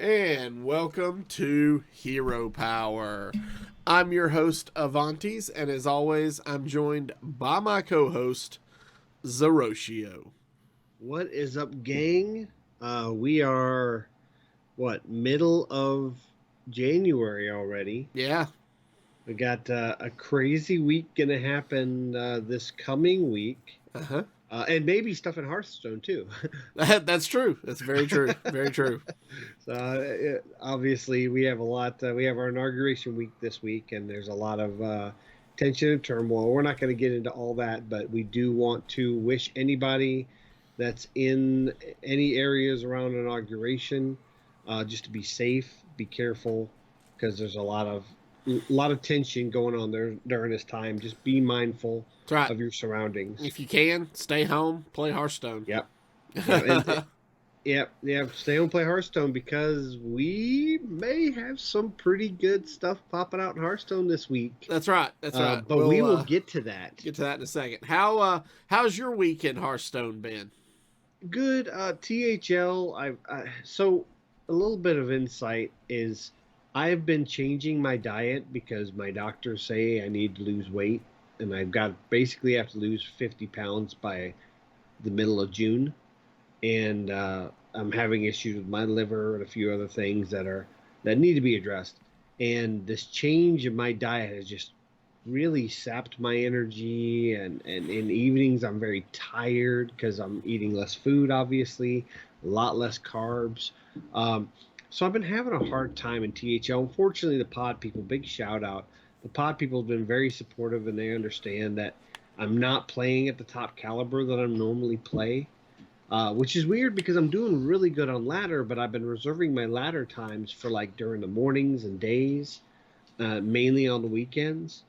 And welcome to Hero Power. I'm your host, Avanties, and as always, I'm joined by my co host, Zerotio. What is up, gang? We are middle of January already. Yeah. We got a crazy week gonna happen this coming week, Uh huh. and maybe stuff in Hearthstone too. That's true. That's very true. Very true. So obviously we have a lot. We have our inauguration week this week, and there's a lot of tension and turmoil. We're not going to get into all that, but we do want to wish anybody that's in any areas around inauguration just to be safe, be careful, because there's a lot of tension going on there during this time. Just be mindful That's right. of your surroundings. If you can, stay home, play Hearthstone. Yep. Yeah, and Yep, yep. Stay home, play Hearthstone because we may have some pretty good stuff popping out in Hearthstone this week. That's right. That's right. But we will get to that. get to that in a second. How's your week in Hearthstone been? Good. THL. So a little bit of insight is I've been changing my diet because my doctors say I need to lose weight, and I've got basically have to lose 50 pounds by the middle of June. And I'm having issues with my liver and a few other things that need to be addressed. And this change in my diet has just really sapped my energy. And in evenings, I'm very tired because I'm eating less food, obviously, a lot less carbs. So I've been having a hard time in THL. Unfortunately, the pod people, big shout out. The pod people have been very supportive, and they understand that I'm not playing at the top caliber that I normally play. Which is weird because I'm doing really good on ladder, but I've been reserving my ladder times for like during the mornings and days, mainly on the weekends.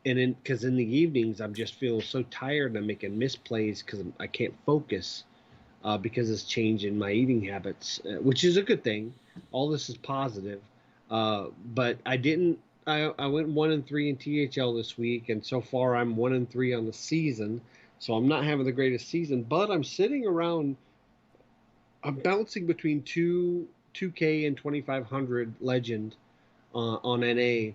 And because in the evenings I'm just feeling so tired and I'm making misplays because I can't focus because it's changing my eating habits, which is a good thing. All this is positive. But I didn't. I went 1-3 in THL this week, and so far I'm 1-3 on the season. So I'm not having the greatest season, but I'm sitting around. I'm bouncing between 2K and 2500 legend on NA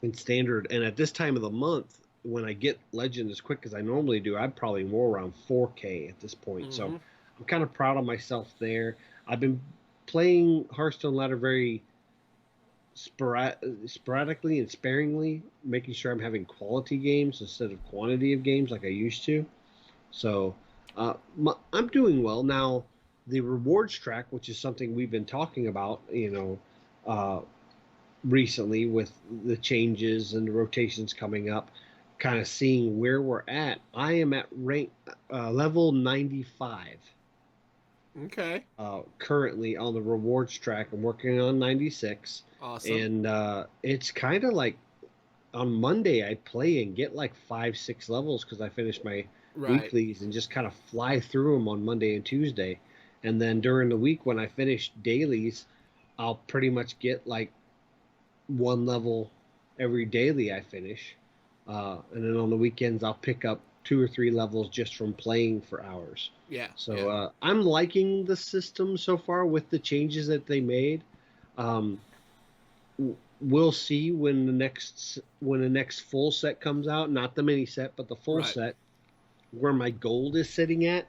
and standard. And at this time of the month, when I get legend as quick as I normally do, I'm probably more around 4K at this point. So Mm-hmm. I'm kind of proud of myself there. I've been playing Hearthstone ladder very sporadically and sparingly, making sure I'm having quality games instead of quantity of games like I used to. So I'm doing well now. The rewards track, which is something we've been talking about, uh, recently with the changes and the rotations coming up, kind of seeing where we're at. I am at rank level 95 Okay. currently on the rewards track. I'm working on 96, Awesome. and it's kind of like on Monday I play and get like 5-6 levels because I finish my Right. weeklies and just kind of fly through them on Monday and Tuesday. And then during the week when I finish dailies, I'll pretty much get like one level every daily I finish. And then on the weekends, I'll pick up 2 or 3 levels just from playing for hours. Yeah. So Yeah. I'm liking the system so far with the changes that they made. Um, we'll see when the next full set comes out, not the mini set, but the full Right. set, where my gold is sitting at.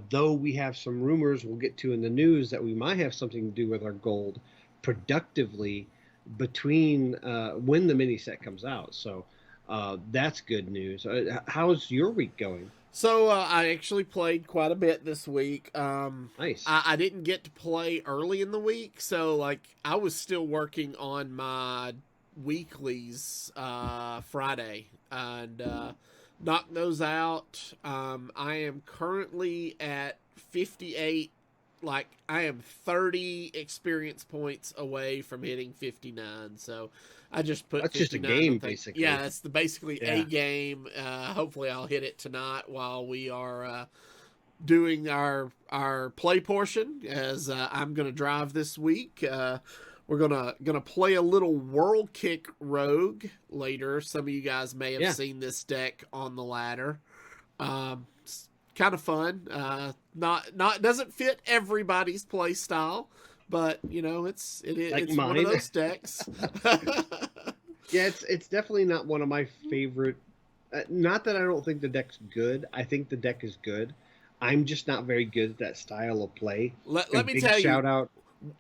Though we have some rumors we'll get to in the news that we might have something to do with our gold productively between when the mini set comes out. So that's good news. How's your week going? So I actually played quite a bit this week. Nice. I didn't get to play early in the week, so like I was still working on my weeklies Friday and knocked those out. I am currently at 58. Like I am 30 experience points away from hitting 59. So I just put That's just a 59 on game, thing. Yeah, basically. that's basically a Yeah. game. Hopefully, I'll hit it tonight while we are doing our play portion. As I'm gonna drive this week. We're gonna play a little Whirlkick Rogue later. Some of you guys may have Yeah. seen this deck on the ladder. It's kind of fun. Not doesn't fit everybody's play style, but you know, Like it's one of mine. those decks. Yeah, it's definitely not one of my favorite. Not that I don't think the deck's good. I think the deck is good. I'm just not very good at that style of play. Let And me big tell you, shout out.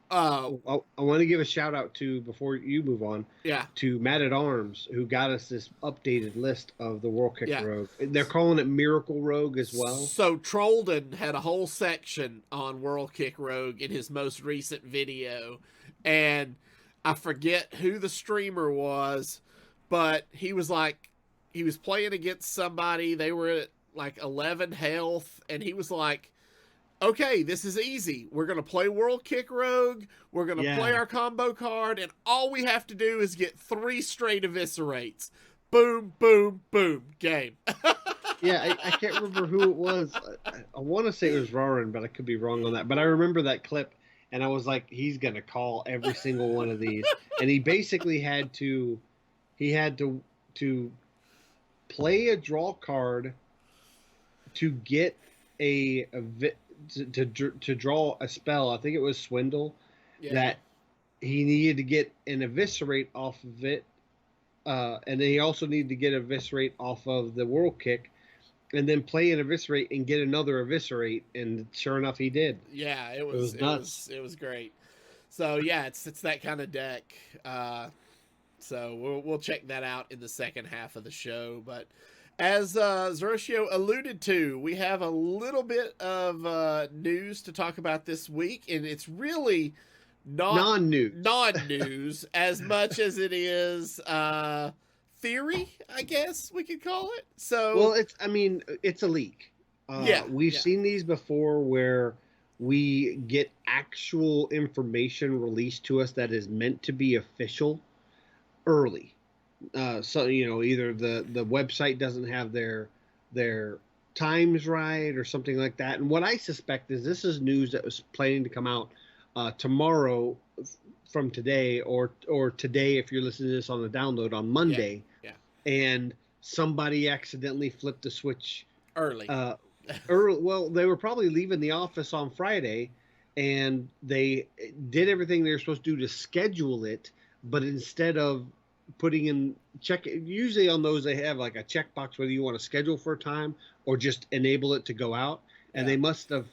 uh, I want to give a shout out to, before you move on, yeah, to Matt at Arms, who got us this updated list of the Whirlkick yeah. Rogue. They're calling it Miracle Rogue as well. So Trollden had a whole section on Whirlkick Rogue in his most recent video, and I forget who the streamer was, but he was playing against somebody. They were at like 11 health, and he was like, "Okay, this is easy. We're gonna play Whirlkick Rogue. We're gonna play Yeah, our combo card, and all we have to do is get 3 straight eviscerates. Boom, boom, boom, game." yeah. I can't remember who it was. I want to say it was Roran, but I could be wrong on that. But I remember that clip, and I was like, he's gonna call every single one of these, and he basically had to play a draw card to get to draw a spell. I think it was Swindle Yeah, that he needed to get an eviscerate off of it, and then he also needed to get eviscerate off of the World Kick, and then play an eviscerate and get another eviscerate. And sure enough, he did. yeah. It was nuts. It was great. So yeah, it's that kind of deck. So we'll check that out in the second half of the show. But as Zerotio alluded to, we have a little bit of news to talk about this week, and it's really not Non-news. non-news as much as it is theory, I guess we could call it. Well, So I mean, it's a leak. yeah, We've yeah, seen these before where we get actual information released to us that is meant to be official early. So either the website doesn't have their times right or something like that. And what I suspect is this is news that was planning to come out tomorrow from today, or today if you're listening to this on the download on yeah, Monday, yeah. and somebody accidentally flipped the switch Early. uh, early. Well, they were probably leaving the office on Friday, and they did everything they were supposed to do to schedule it, but instead of putting in check, usually on those they have like a checkbox whether you want to schedule for a time or just enable it to go out. And Yeah. they must have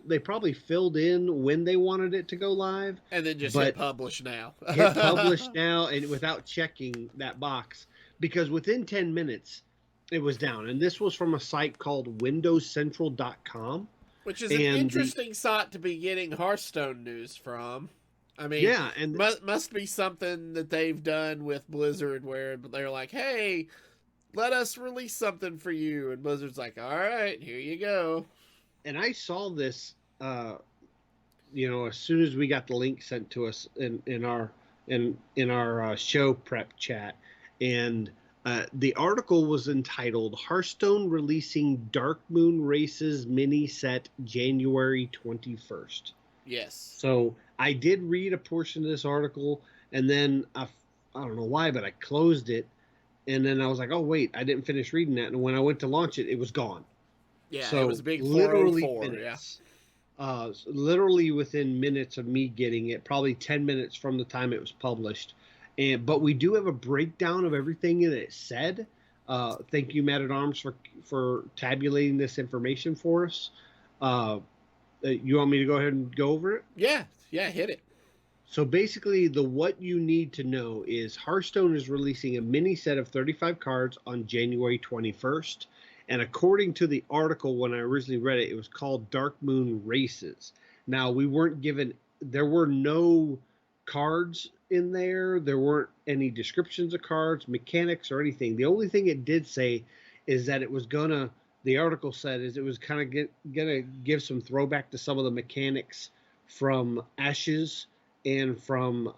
they probably filled in when they wanted it to go live, And then just hit but publish now. hit publish now and without checking that box, because within 10 minutes it was down. And this was from a site called windowscentral.com. Which is an And interesting site to be getting Hearthstone news from. I mean, yeah, and must be something that they've done with Blizzard where they're like, hey, let us release something for you. And Blizzard's like, all right, here you go. I saw this as soon as we got the link sent to us in our show prep chat. And the article was entitled Hearthstone Releasing Dark Moon Races Mini Set January 21st. Yes. So I did read a portion of this article, and then I don't know why, but I closed it. And then I was like, oh, wait, I didn't finish reading that. And when I went to launch it, it was gone. Yeah, it So was a big literally 404. minutes. Literally within minutes of me getting it, probably 10 minutes from the time it was published. But we do have a breakdown of everything that it said. Thank you, Matt at Arms, for tabulating this information for us. You want me to go ahead and go over it? Yeah, yeah, hit it. So basically, what you need to know is Hearthstone is releasing a mini set of 35 cards on January 21st. And according to the article, when I originally read it, it was called Dark Moon Races. Now, there were no cards in there. There weren't any descriptions of cards, mechanics, or anything. The only thing it did say is that the article said is it was kind of gonna give some throwback to some of the mechanics from Ashes and from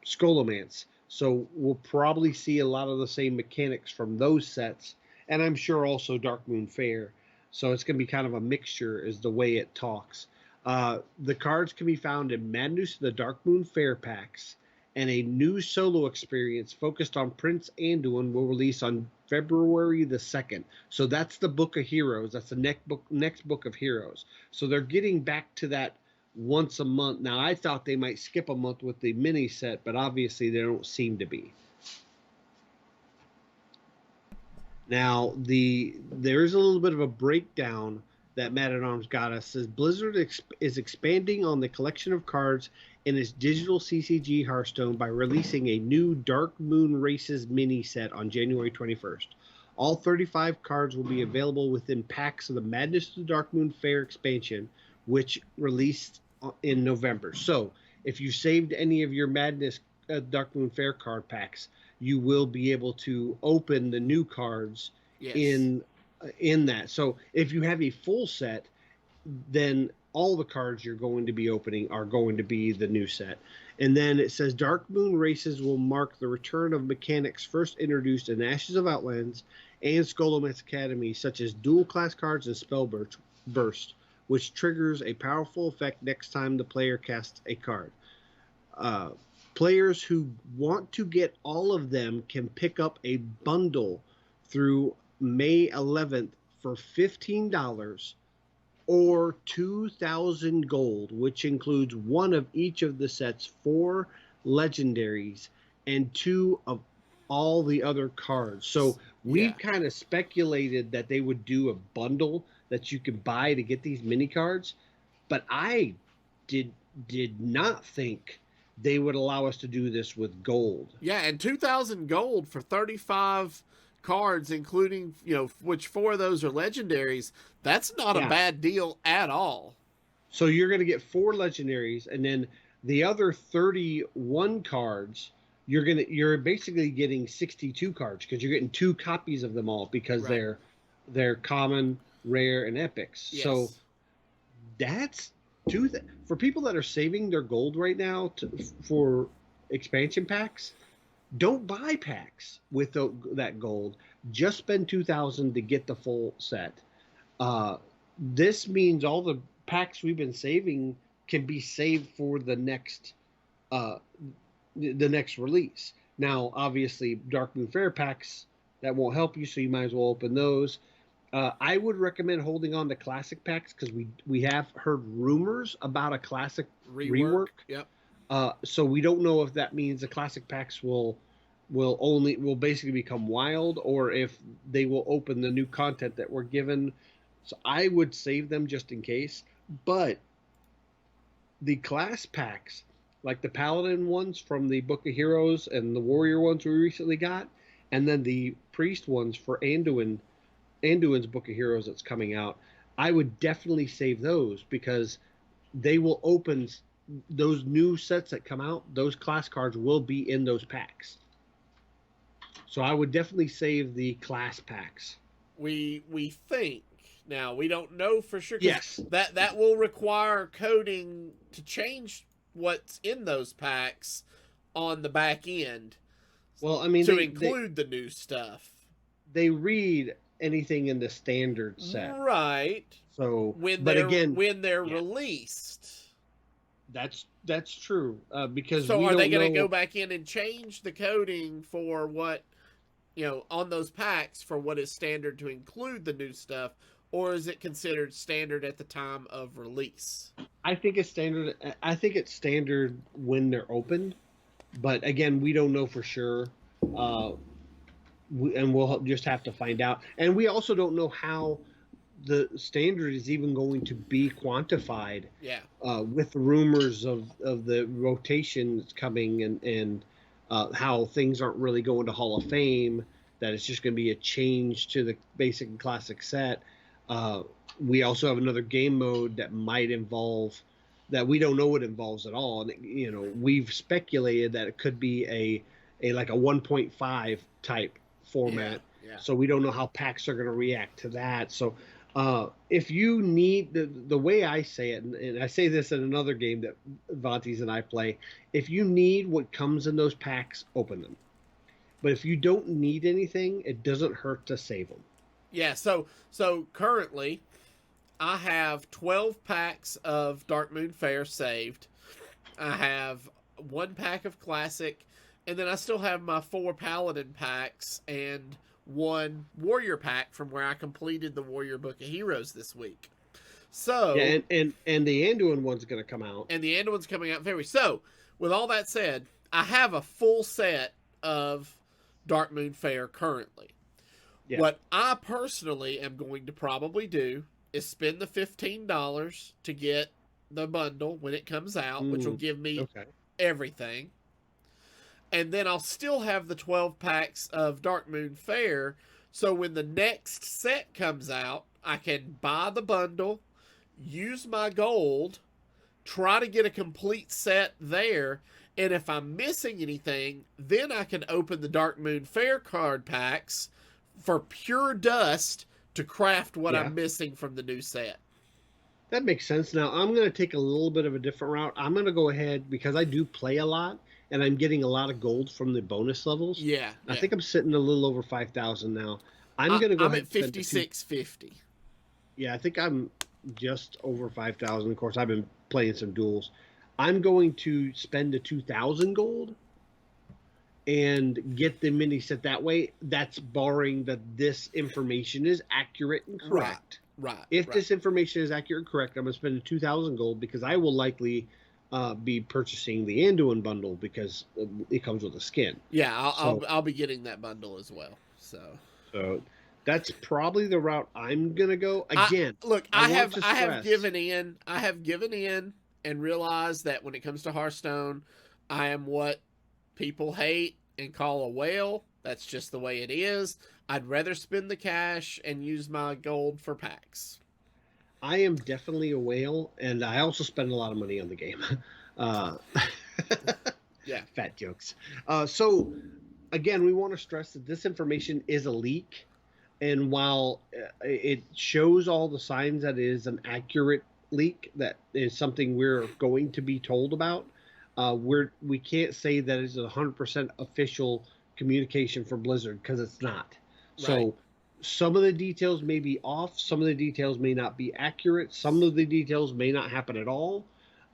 Scholomance. So we'll probably see a lot of the same mechanics from those sets, and I'm sure also Dark Moon Fair. So it's going to be kind of a mixture is the way it talks. The cards can be found in Madness of the Dark Moon Fair packs, and a new solo experience focused on Prince Anduin will release on February the 2nd. So that's the Book of Heroes. That's the next book of Heroes. So they're getting back to that once a month. Now, I thought they might skip a month with the mini set, but obviously they don't seem to be. Now, there is a little bit of a breakdown that Matt at Arms got us. Says Blizzard is expanding on the collection of cards in its digital CCG Hearthstone by releasing a new Dark Moon Races mini set on January 21st. All 35 cards will be available within packs of the Madness of the Dark Moon Fair expansion, which released in November. So, if you saved any of your Madness Dark Moon Fair card packs, you will be able to open the new cards Yes. in that. So if you have a full set, then all the cards you're going to be opening are going to be the new set. And then it says Dark Moon Races will mark the return of mechanics first introduced in Ashes of Outlands and Scholomance Academy, such as dual class cards and spell burst, which triggers a powerful effect next time the player casts a card. Players who want to get all of them can pick up a bundle through May 11th for $15 or 2,000 gold, which includes one of each of the set's 4 legendaries and 2 of all the other cards. So we kind of speculated that they would do a bundle that you could buy to get these mini cards, but I did not think they would allow us to do this with gold. Yeah, and 2,000 gold for 35 cards, including, which 4 of those are legendaries. That's not a bad deal at all. So you're going to get 4 legendaries, and then the other 31 cards, you're basically getting 62 cards because you're getting 2 copies of them all because they're common, rare, and epics. Yes. So that's for people that are saving their gold right now for expansion packs. Don't buy packs with that gold. Just spend 2,000 to get the full set. This means all the packs we've been saving can be saved for the next release. Now, obviously, Dark Moon Fair packs that won't help you, so you might as well open those. I would recommend holding on to classic packs because we have heard rumors about a classic rework. Yep. So we don't know if that means the classic packs will basically become wild, or if they will open the new content that we're given. So I would save them just in case. But the class packs, like the Paladin ones from the Book of Heroes and the Warrior ones we recently got, and then the Priest ones for Anduin's Book of Heroes that's coming out, I would definitely save those because they will open those new sets that come out. Those class cards will be in those packs. So I would definitely save the class packs. We think. Now, we don't know for sure. Yes. That will require coding to change what's in those packs on the back end. Well, I mean, to include the new stuff. They read anything in the standard set. Right. So when they're released. That's true. Because so are they going to go back in and change the coding for what, on those packs for what is standard to include the new stuff, or is it considered standard at the time of release? I think it's standard. I think it's standard when they're opened, but again, we don't know for sure. And we'll just have to find out. And we also don't know how the standard is even going to be quantified. Yeah. With the rumors of the rotations coming and how things aren't really going to Hall of Fame, that it's just going to be a change to the basic and classic set. We also have another game mode that might involve that we don't know what involves at all. And, we've speculated that it could be a like a 1.5 type format. Yeah. So we don't know how packs are going to react to that. So if you need the way I say it, and I say this in another game that Avanties and I play, if you need what comes in those packs, open them. But if you don't need anything, it doesn't hurt to save them. Yeah. So currently, I have 12 packs of Dark Moon Fair saved. I have 1 pack of Classic, and then I still have my 4 Paladin packs and 1 Warrior pack from where I completed the Warrior Book of Heroes this week. Yeah, So, and the Anduin one's going to come out. and the Anduin's coming out in February. So, with all that said, I have a full set of Dark Moon Fair currently. Yeah. What I personally am going to probably do is spend the $15 to get the bundle when it comes out, which will Mm, give me okay. everything. And then I'll still have the 12 packs of Dark Moon Fair. So when the next set comes out, I can buy the bundle, use my gold, try to get a complete set there. And if I'm missing anything, then I can open the Dark Moon Fair card packs for pure dust to craft what Yeah. I'm missing from the new set. That makes sense. Now, I'm going to take a little bit of a different route. I'm going to go ahead because I do play a lot and I'm getting a lot of gold from the bonus levels. Yeah, I yeah. think I'm sitting a little over 5,000 now. I'm going to go I'm ahead at and spend the two. 5650. Yeah, I think I'm just over 5,000. Of course, I've been playing some duels. I'm going to spend the 2,000 gold and get the mini set that way. That's barring that this information is accurate and Right, correct. right, If right. this information is accurate and correct, I'm going to spend 2,000 gold because I will likely be purchasing the Anduin bundle because it comes with a skin. Yeah, So, I'll be getting that bundle as well. So so that's probably the route I'm going to go. I Again, look, I want to I have stress. given in. I have given in and realized that when it comes to Hearthstone, I am what people hate and call a whale. That's just the way it is. I'd rather spend the cash and use my gold for packs. I am definitely a whale, and I also spend a lot of money on the game. Uh, Yeah. fat jokes. So, again, we want to stress that this information is a leak, and while it shows all the signs that it is an accurate leak, that is something we're going to be told about. We can't say that it's 100% official communication from Blizzard because it's not. Right. So some of the details may be off, some of the details may not be accurate, some of the details may not happen at all.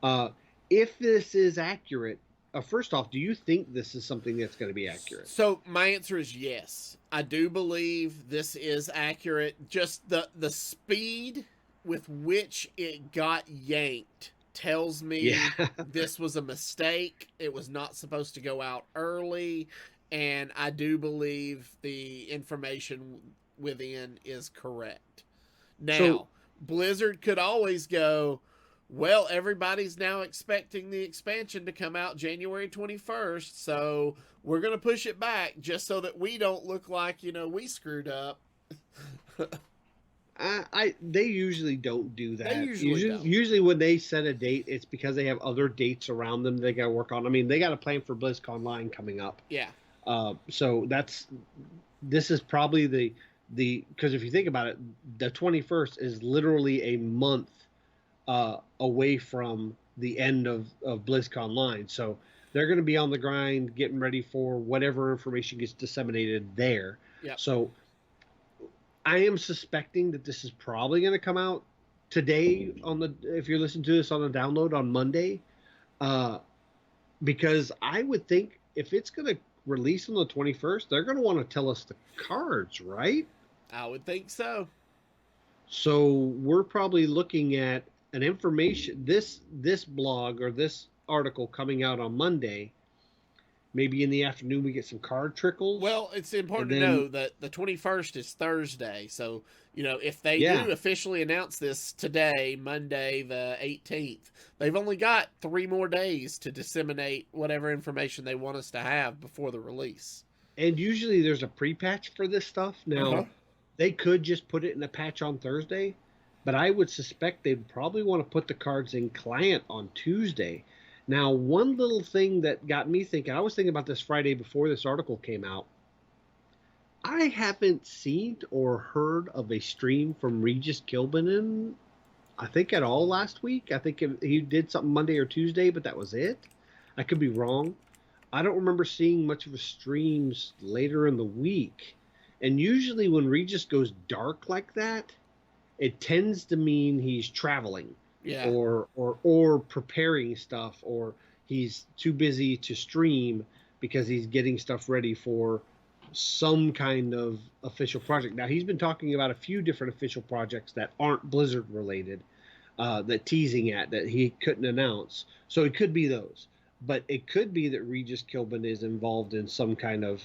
Uh, if this is accurate, first off, do you think this is something that's going to be accurate? So my answer is yes. I do believe this is accurate. Just the speed with which it got yanked tells me Yeah. this was a mistake. It was not supposed to go out early, and I do believe the information within is correct. So Now, Blizzard could always go, well, everybody's now expecting the expansion to come out January 21st, so we're going to push it back just so that we don't look like, we screwed up. they usually don't do They that. usually don't. Usually when they set a date, it's because they have other dates around them they got to work on. I mean, they got a plan for BlizzCon coming up. Yeah. So this is probably the because if you think about it, the 21st is literally a month away from the end of BlizzCon. So they're going to be on the grind, getting ready for whatever information gets disseminated there. Yep. So I am suspecting that this is probably going to come out today if you're listening to this on the download on Monday, because I would think if it's going to release on the 21st, they're going to want to tell us the cards, right? I would think so. So we're probably looking at an information this blog or this article coming out on Monday. Maybe in the afternoon we get some card trickles. Well, it's important to then, know that the 21st is Thursday. So, if they do officially announce this today, Monday the 18th, they've only got 3 more days to disseminate whatever information they want us to have before the release. And usually there's a pre-patch for this stuff. Now, they could just put it in a patch on Thursday, but I would suspect they'd probably want to put the cards in client on Tuesday. Now, one little thing that got me thinking, I was thinking about this Friday before this article came out. I haven't seen or heard of a stream from Regis Kilbinen, I think, at all last week. I think he did something Monday or Tuesday, but that was it. I could be wrong. I don't remember seeing much of his streams later in the week. And usually when Regis goes dark like that, it tends to mean he's traveling. Yeah. Or preparing stuff, or he's too busy to stream because he's getting stuff ready for some kind of official project. Now, he's been talking about a few different official projects that aren't Blizzard related. that teasing at that he couldn't announce. So it could be those, but it could be that Regis Kilbin is involved in some kind of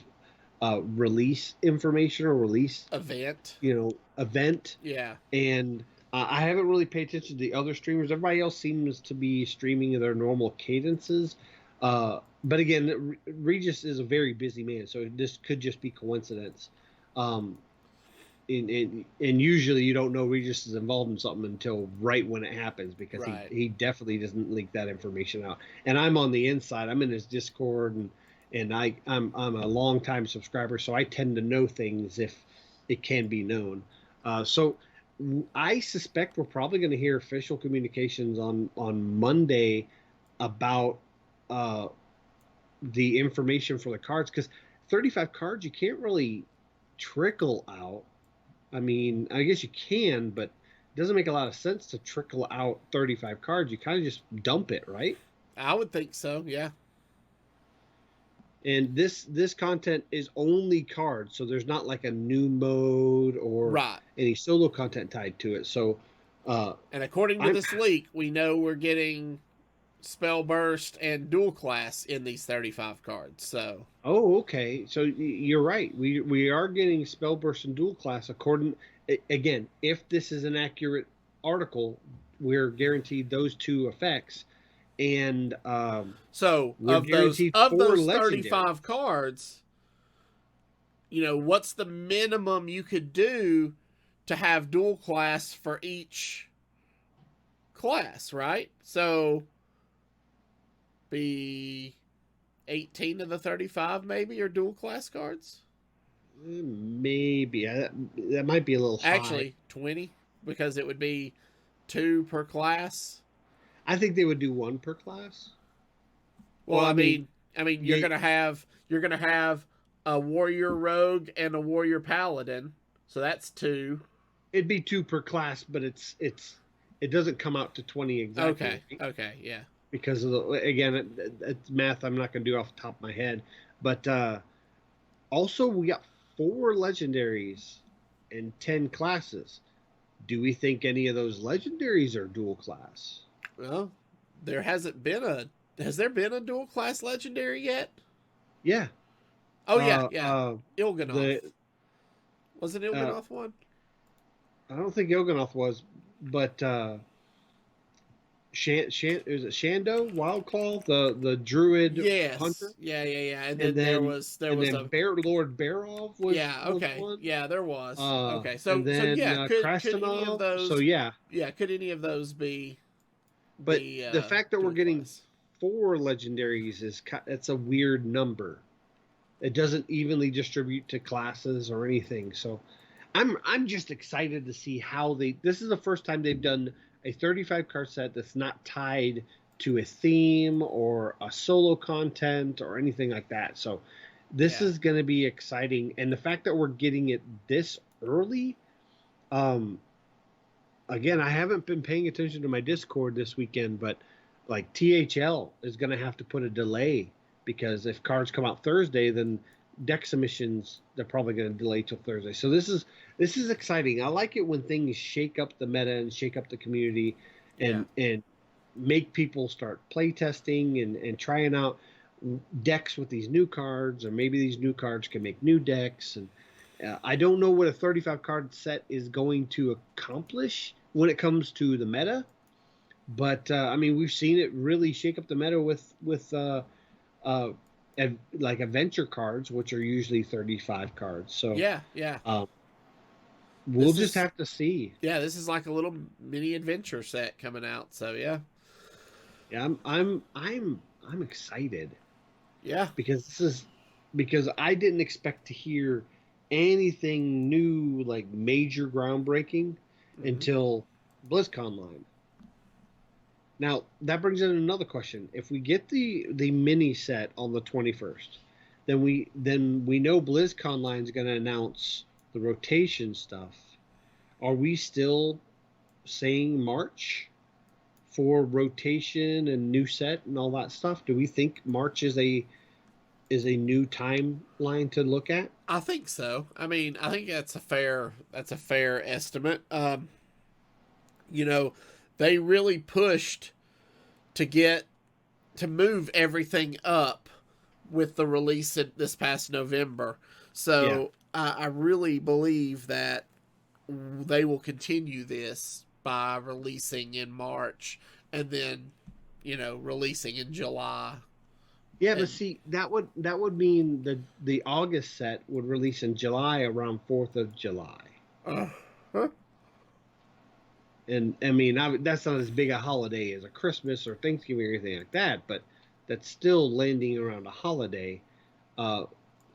release information or release, Event. event. Yeah. And I haven't really paid attention to the other streamers. Everybody else seems to be streaming their normal cadences. But again, Regis is a very busy man, so this could just be coincidence. Um, and usually you don't know Regis is involved in something until right when it happens, because Right. he definitely doesn't leak that information out. And I'm on the inside. I'm in his Discord, and I'm a long time subscriber, so I tend to know things if it can be known. So I suspect we're probably going to hear official communications on Monday about the information for the cards, because 35 cards you can't really trickle out. I mean, I guess you can, but it doesn't make a lot of sense to trickle out 35 cards. You kind of just dump it, right? I would think so. Yeah. And this content is only cards, so there's not like a new mode or Right. any solo content tied to it. So, And according to I'm this leak, we know we're getting spell burst and dual class in these 35 cards. So oh, okay. So you're right. We are getting Spellburst and Dual Class according, again, if this is an accurate article, we're guaranteed those two effects, and so we're guaranteed of four those legendaries. 35 cards, what's the minimum you could do to have dual class for each class, right? So be 18 of the 35 maybe are dual class cards. Maybe that might be a little high. Actually, 20, because it would be 2 per class. I think they would do one per class. Well, I mean, you're yeah, gonna have a warrior rogue and a warrior paladin, so that's 2. it'd be two per class, but it doesn't come out to 20 exactly. Okay, Right? okay, yeah, Because of again, it's math I'm not going to do off the top of my head, but also we got 4 legendaries and 10 classes. Do we think any of those legendaries are dual class? well, there hasn't been a has there been a dual class legendary yet? Yeah. Oh yeah, Uh, yeah, uh, Il'gynoth. the Was it uh, Il'gynoth one? I don't think Il'gynoth was, but is it Shando Wildclaw, the druid hunter? Yes, yeah, and And then there then was there and was then a Lord Barov yeah, was okay, one. yeah, there was okay. And So then yeah, could any of Krastanov. So those yeah, could any of those be but the fact that we're dual getting class? 4 legendaries it's a weird number. It doesn't evenly distribute to classes or anything. So I'm just excited to see how this is the first time they've done a 35 card set that's not tied to a theme or a solo content or anything like that. So this Yeah. is going to be exciting, and the fact that we're getting it this early, um again, I haven't been paying attention to my Discord this weekend, but like THL is going to have to put a delay, because if cards come out Thursday, then deck submissions they're probably going to delay till Thursday. So this is exciting. I like it when things shake up the meta and shake up the community, Yeah. and make people start play testing and trying out decks with these new cards, or maybe these new cards can make new decks. And I don't know what a 35 card set is going to accomplish when it comes to the meta, but I mean, we've seen it really shake up the meta with like adventure cards, which are usually 35 cards. So Yeah. um, we'll This just is have to see. yeah, this is like a little mini adventure set coming out. So yeah. Yeah, I'm excited, Yeah. because I didn't expect to hear anything new, like major groundbreaking, Mm-hmm. until BlizzConline. Now that brings in another question: if we get the mini set on the 21st, then we know BlizzConline is going to announce the rotation stuff. Are we still saying March for rotation and new set and all that stuff? Do we think March is a new timeline to look at? I think so. I mean, I think that's a fair estimate. You know, they really pushed to get to move everything up with the release this past November. Yeah. So I really believe that they will continue this by releasing in March and then, releasing in July. Yeah, but And see, that would mean the August set would release in July around 4th of July. uh, huh? And I mean, that's not as big a holiday as a Christmas or Thanksgiving or anything like that, but that's still landing around a holiday. Uh,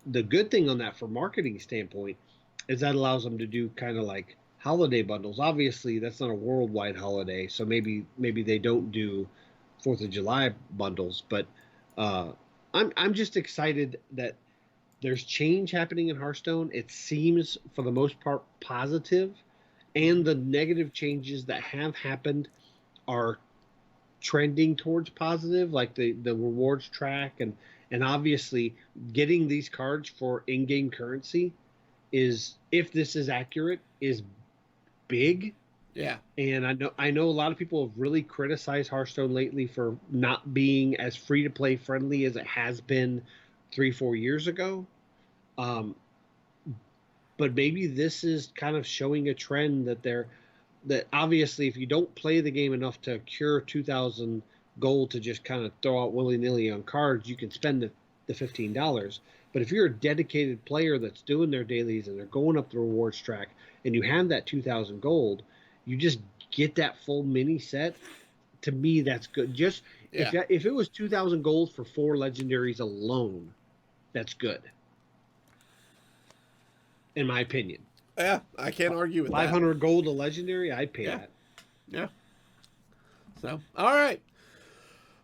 the good thing on that, for marketing standpoint, is that allows them to do kind of like holiday bundles. Obviously, that's not a worldwide holiday, so maybe they don't do 4th of July bundles. But uh, I'm just excited that there's change happening in Hearthstone. It seems for the most part positive, and the negative changes that have happened are trending towards positive, like the rewards track, and obviously getting these cards for in-game currency is, if this is accurate, is big. Yeah. And I know a lot of people have really criticized Hearthstone lately for not being as free to play friendly as it has been 3-4 years ago. Um, but maybe this is kind of showing a trend that obviously, if you don't play the game enough to cure 2,000 gold to just kind of throw out willy-nilly on cards, you can spend the $15. But if you're a dedicated player that's doing their dailies and they're going up the rewards track and you have that 2,000 gold, you just get that full mini set. To me, that's good. Just Yeah. if it was 2,000 gold for 4 legendaries alone, that's good, in my opinion. Yeah. I can't argue with that. 500 gold a legendary, I'd pay Yeah. that. Yeah. So, all right.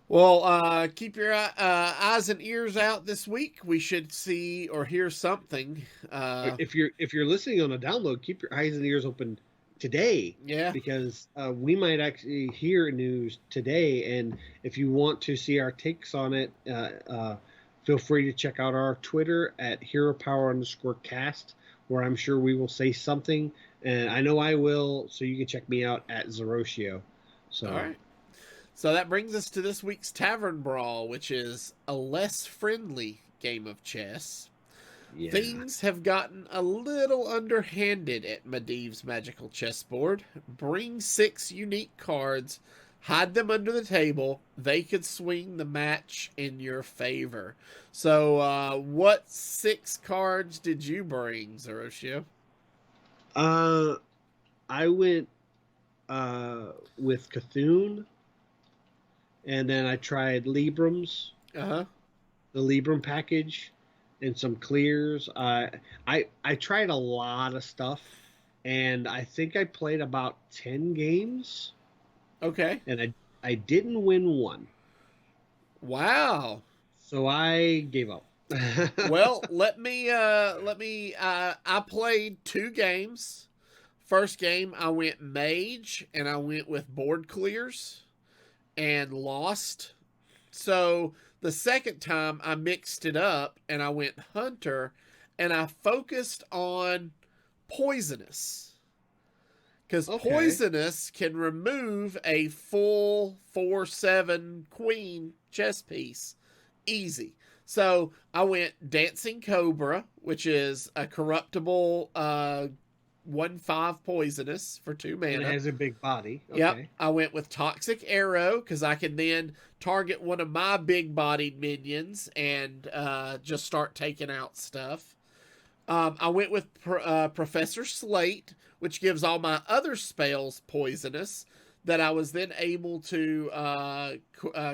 Well, keep your eyes and ears out this week. We should see or hear something. If you're listening on a download, keep your eyes and ears open today, Yeah. because we might actually hear news today. And if you want to see our takes on it, feel free to check out our Twitter at HeroPower_cast, where I'm sure we will say something, and I know I will. So you can check me out at Zerotio. So All right. So that brings us to this week's Tavern Brawl, which is a less friendly game of chess. yeah, Things have gotten a little underhanded at Medivh's magical chessboard. Bring 6 unique cards, hide them under the table. They could swing the match in your favor. So, what 6 cards did you bring, Zerotio? I went with Cthulhu, and then I tried Librams, Uh huh. the Libram package, and some clears. I tried a lot of stuff, and I think I played about 10 games, Okay. and I didn't win one, Wow. so I gave up. Well, I played 2 games. First game I went mage and I went with board clears and lost. So the second time I mixed it up and I went hunter and I focused on poisonous. Because Okay. poisonous can remove a full 4/7 queen chess piece easy. So I went Dancing Cobra, which is a corruptible 1/5 poisonous for 2 And it mana. has a big body. Yep. Okay. I went with Toxic Arrow because I can then target one of my big bodied minions and just start taking out stuff. I went with Professor Slate, which gives all my other spells poisonous that I was then able to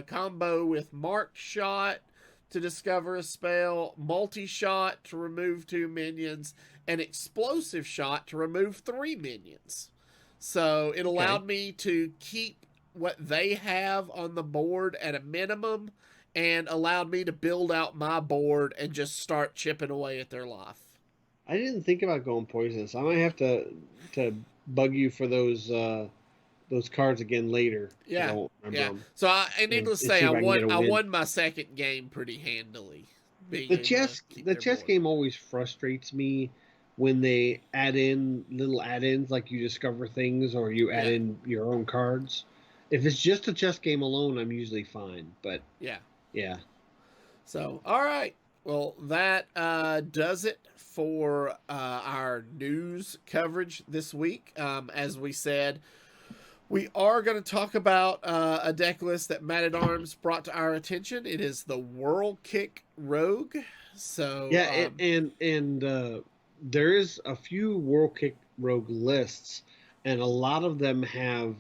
combo with Mark Shot to discover a spell, Multi Shot to remove 2 minions, and Explosive Shot to remove 3 minions. So it allowed me to keep what they have on the board at a minimum and allowed me to build out my board and just start chipping away at their life. I didn't think about going poisonous. I might have to bug you for those cards again later. Yeah, I won't remember yeah. them. So needless to say, see I if I can get a win. won my second game pretty handily. Being The able chess to keep the their chess board. game always frustrates me when they add in little add-ins, like you discover things or you add Yeah. in your own cards. If it's just a chess game alone, I'm usually fine. But Yeah. yeah. So, all right. Well, that does it for our news coverage this week. As we said, we are going to talk about a deck list that Matt at Arms brought to our attention. It is the Whirlkick Rogue. So, Yeah, and there is a few Whirlkick Rogue lists, and a lot of them have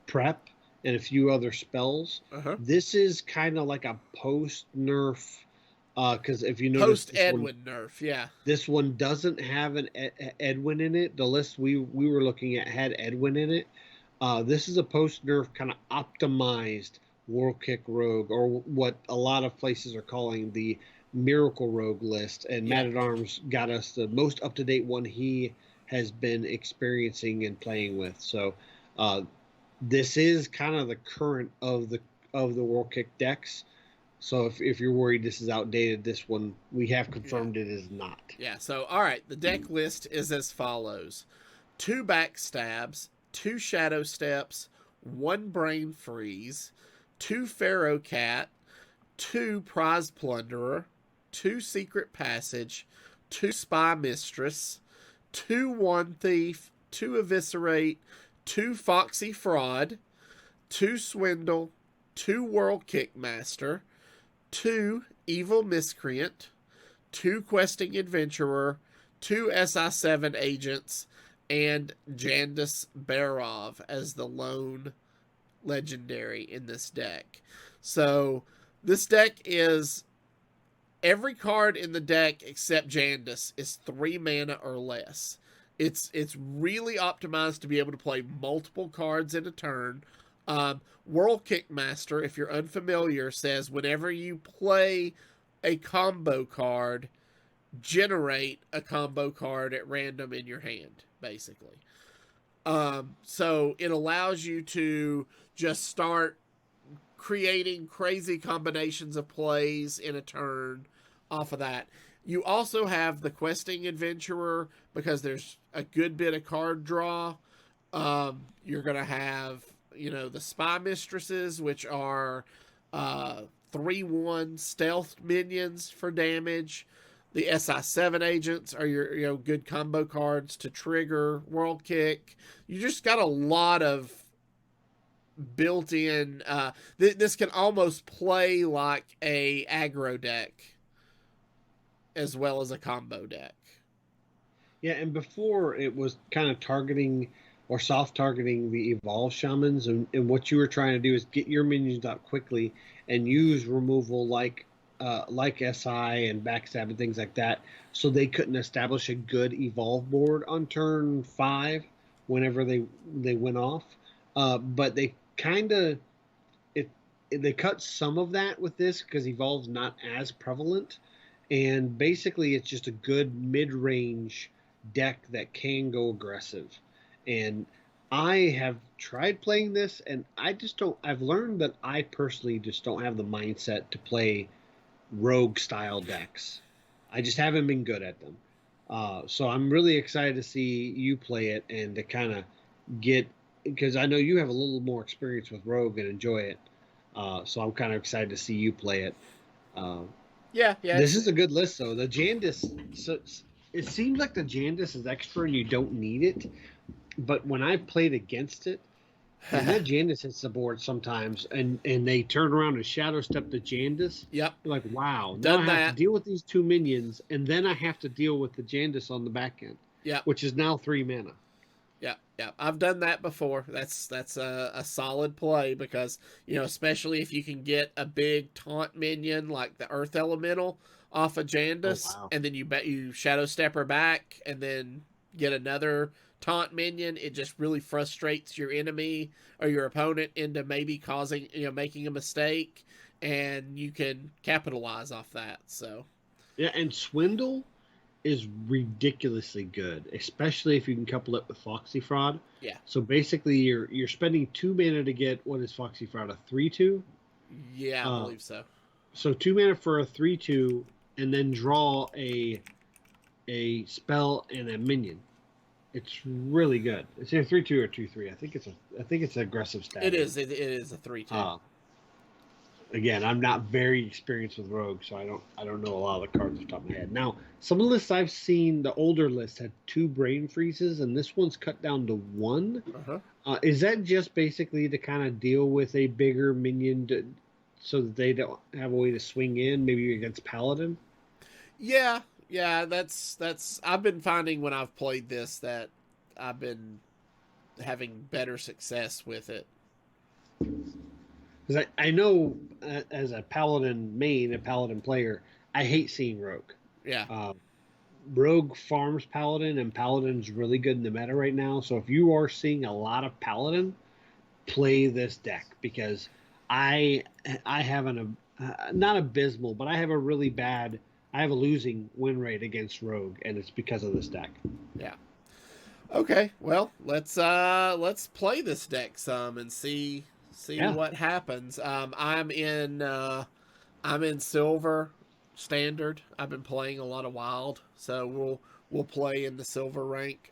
prep and a few other spells. uh-huh. This is kind of like a post nerf, because if you notice, Post Edwin nerf. Yeah. this one doesn't have an Edwin in it. The list we were looking at had Edwin in it. This is a post nerf kind of optimized Whirlkick Rogue, or what a lot of places are calling the Miracle Rogue list. And Yeah. Matt at Arms got us the most up to date one he has been experiencing and playing with. So this is kind of the current of the Whirlkick decks. So if you're worried this is outdated, this one we have confirmed it is not. Yeah. So, all right. The deck list is as follows: 2 backstabs, 2 shadow steps, 1 brain freeze, 2 pharaoh cat, 2 prize plunderer, 2 secret passage, 2 spy mistress, 2 one thief, 2 eviscerate, 2 foxy fraud, 2 swindle, 2 world kick master, 2 evil miscreant, 2 questing adventurer, 2 SI7 agents, and Jandis Barov as the lone legendary in this deck. So this deck is every card in the deck except Jandis is 3 mana or less. It's really optimized to be able to play multiple cards in a turn. World Kickmaster, if you're unfamiliar, says whenever you play a combo card, generate a combo card at random in your hand, basically. So it allows you to just start creating crazy combinations of plays in a turn off of that. You also have the questing adventurer because there's a good bit of card draw. You're gonna have the spy mistresses, which are 3/1 stealth minions for damage. The SI7 agents are your good combo cards to trigger World Kick. You just got a lot of built-in. This can almost play like a aggro deck as well as a combo deck. Yeah, and before it was kind of targeting or soft targeting the evolved shamans, and what you were trying to do is get your minions out quickly and use removal like SI and backstab and things like that, so they couldn't establish a good evolve board on turn 5 whenever they went off. But they kind of they cut some of that with this because evolve's not as prevalent, and basically it's just a good mid-range deck that can go aggressive. And I have tried playing this, and I just don't. I've learned that I personally just don't have the mindset to play rogue style decks. I just haven't been good at them. So I'm really excited to see you play it and to kind of get, because I know you have a little more experience with rogue and enjoy it. So I'm kind of excited to see you play it. Uh, Yeah, this is a good list, though. The Jandis, so it seems like the Jandis is extra and you don't need it. But when I've played against it, and that Jandis hits the board sometimes, and they turn around and shadow step the Jandis. Yep. You're like, wow. Done now I have that. to deal with these 2 minions, and then I have to deal with the Jandis on the back end. Yep. Which is now 3 mana. Yeah. I've done that before. That's a solid play because especially if you can get a big taunt minion like the Earth Elemental off of Jandis, and then you shadow step her back, and then get another taunt minion. It just really frustrates your enemy or your opponent into maybe causing making a mistake, and you can capitalize off that. So yeah, and Swindle is ridiculously good, especially if you can couple it with Foxy Fraud. Yeah. So basically, you're spending 2 mana to get, what is Foxy Fraud, a 3/2? Yeah, I believe so. So 2 mana for a 3/2, and then draw a spell and a minion. It's really good. It's either 3-2 or 2-3. I think it's an aggressive It stagger. is. It is a 3/2. Uh, Again, I'm not very experienced with Rogue, so I don't know a lot of the cards off the top of my head. Now, some of the lists I've seen, the older lists had 2 brain freezes, and this one's cut down to 1. Uh-huh. Is that just basically to kind of deal with a bigger minion so that they don't have a way to swing in, maybe against Paladin? Yeah, yeah. That's. I've been finding when I've played this that I've been having better success with it. Because I know as a Paladin main, a Paladin player, I hate seeing Rogue. Yeah. Uh, Rogue farms Paladin, and Paladin's really good in the meta right now. So if you are seeing a lot of Paladin, play this deck because I I have an not abysmal, but I have a really bad. I have a losing win rate against Rogue, and it's because of this deck. Yeah. Okay. Well, let's play this deck some and see Yeah, what happens. I'm in silver standard. I've been playing a lot of wild, so we'll play in the silver rank.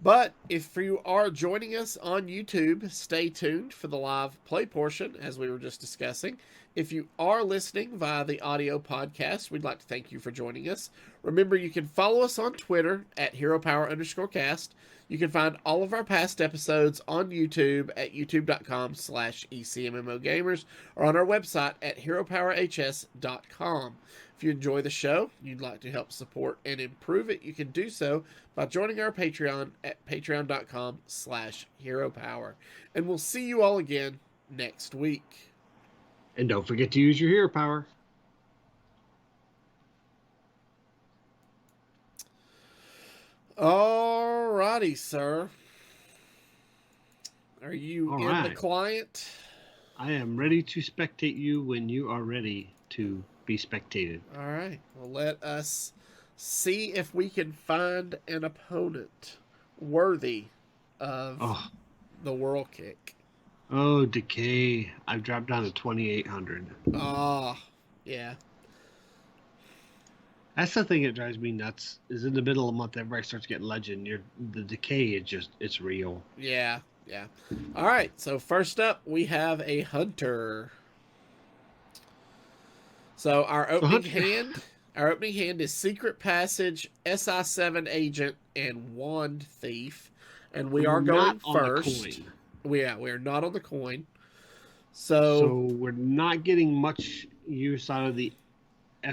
But if you are joining us on YouTube, stay tuned for the live play portion, as we were just discussing. If you are listening via the audio podcast, we'd like to thank you for joining us. Remember, you can follow us on Twitter at HeroPower_cast. You can find all of our past episodes on YouTube at youtube.com/ECMMOGamers or on our website at HeroPowerHS.com. If you enjoy the show, you'd like to help support and improve it, you can do so by joining our Patreon at patreon.com/HeroPower. And we'll see you all again next week. and don't forget to use your hero power. Alrighty, sir. Are you All in the right, client? I am ready to spectate you when you are ready to be spectated. All right. Well, let us see if we can find an opponent worthy of Oh, the Whirlkick. oh, decay! I've dropped down to 2,800. Ah, yeah, That's the thing that drives me nuts. Is in the middle of the month, everybody starts getting legend. The decay is just it's real. yeah, yeah. All right. So first up, we have a hunter. So So Hunter, our opening hand is Secret Passage, SI7 Agent, and Wand Thief, and we and we're are not going on the first. coin. We are not on the coin. So So we're not getting much use out of the